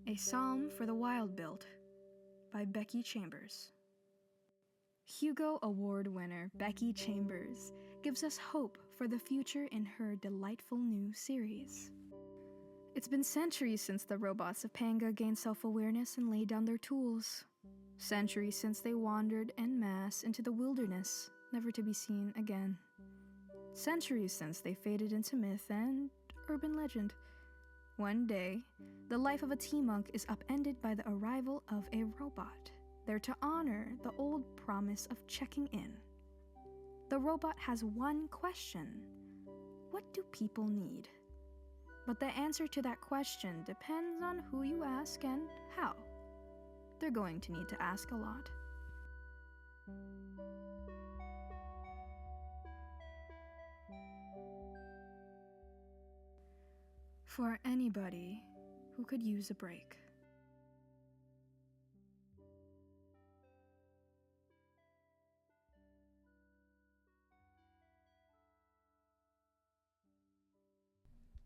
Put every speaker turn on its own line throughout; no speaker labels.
A Psalm for the Wild-Built by Becky Chambers. Hugo Award winner Becky Chambers gives us hope for the future in her delightful new series. It's been centuries since the robots of Panga gained self-awareness and laid down their tools. Centuries since they wandered en masse into the wilderness, never to be seen again. Centuries since they faded into myth and urban legend. One day, the life of a tea monk is upended by the arrival of a robot, there to honor the old promise of checking in. The robot has one question: what do people need? But the answer to that question depends on who you ask and how. They're going to need to ask a lot. For anybody who could use a break.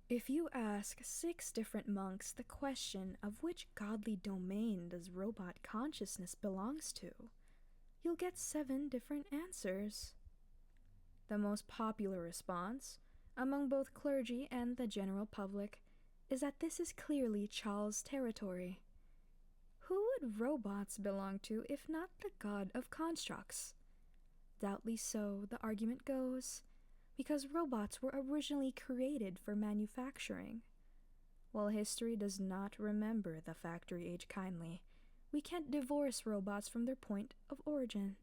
If you ask 6 different monks the question of which godly domain does robot consciousness belongs to, you'll get 7 different answers. The most popular response, among both clergy and the general public, is that this is clearly Chal's territory. Who would robots belong to if not the god of constructs? Doubtly so, the argument goes, because robots were originally created for manufacturing. While history does not remember the factory age kindly, we can't divorce robots from their point of origin.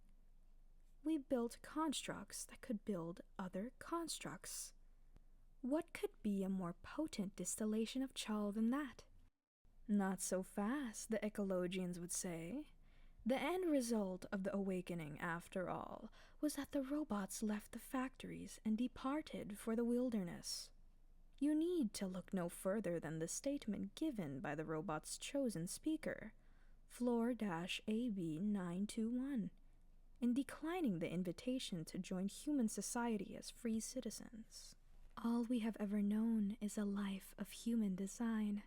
We built constructs that could build other constructs. What could be a more potent distillation of Chal than that? Not so fast, the ecologians would say. The end result of the awakening, after all, was that the robots left the factories and departed for the wilderness. You need to look no further than the statement given by the robot's chosen speaker, Floor-AB 921, in declining the invitation to join human society as free citizens. All we have ever known is a life of human design,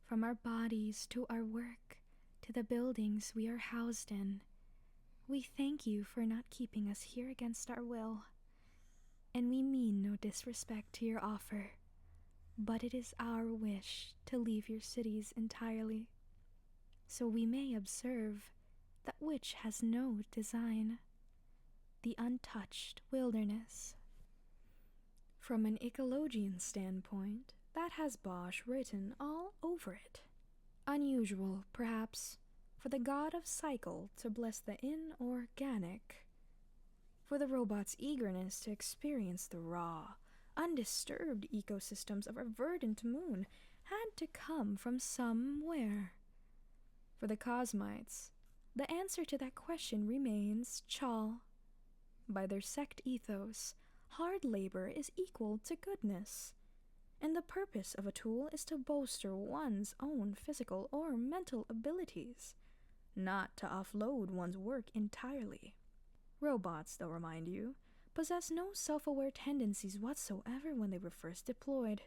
from our bodies to our work, to the buildings we are housed in. We thank you for not keeping us here against our will, and we mean no disrespect to your offer, but it is our wish to leave your cities entirely, so we may observe that which has no design, the untouched wilderness. From an ecologian standpoint, that has Bosch written all over it. Unusual, perhaps, for the god of cycle to bless the inorganic, for the robot's eagerness to experience the raw, undisturbed ecosystems of our verdant moon had to come from somewhere. For the Cosmites, the answer to that question remains Chal. By their sect ethos, hard labor is equal to goodness, and the purpose of a tool is to bolster one's own physical or mental abilities, not to offload one's work entirely. Robots, they'll remind you, possess no self-aware tendencies whatsoever when they were first deployed,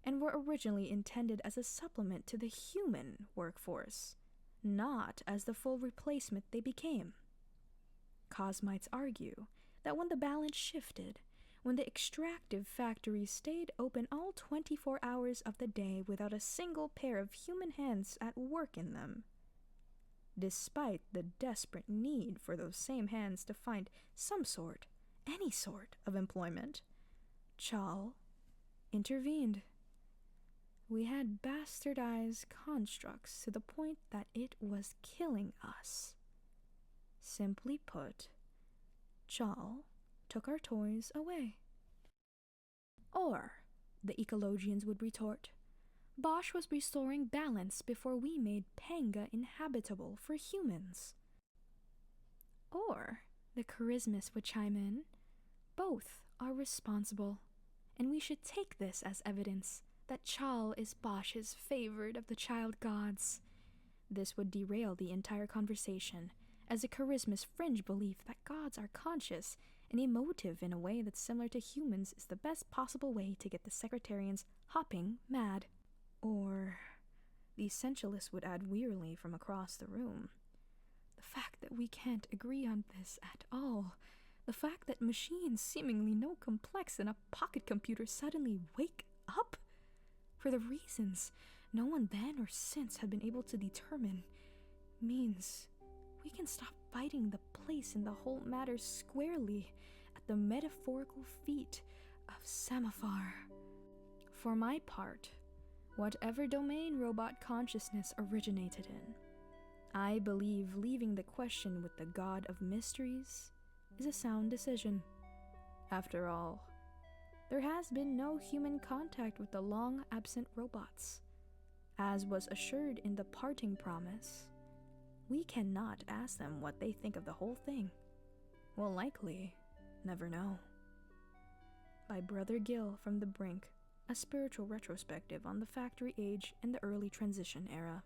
and were originally intended as a supplement to the human workforce, not as the full replacement they became. Cosmites argue that when the balance shifted, when the extractive factories stayed open all 24 hours of the day without a single pair of human hands at work in them, despite the desperate need for those same hands to find some sort, any sort of employment, Chal intervened. We had bastardized constructs to the point that it was killing us. Simply put, Chal took our toys away. Or, the ecologians would retort, Bosch was restoring balance before we made Panga inhabitable for humans. Or, the charismas would chime in, both are responsible, and we should take this as evidence that Chal is Bosch's favored of the child gods. This would derail the entire conversation, as the charisma's fringe belief that gods are conscious and emotive in a way that's similar to humans is the best possible way to get the secretarians hopping mad. Or the essentialist would add wearily from across the room. The fact that we can't agree on this at all, the fact that machines seemingly no complex than a pocket computer suddenly wake up for the reasons no one then or since had been able to determine, means we can stop fighting the place in the whole matter squarely at the metaphorical feet of Semaphore. For my part, whatever domain robot consciousness originated in, I believe leaving the question with the god of mysteries is a sound decision. After all, there has been no human contact with the long-absent robots. As was assured in the parting promise, we cannot ask them what they think of the whole thing. We'll likely never know. By Brother Gill from The Brink, a spiritual retrospective on the factory age and the early transition era.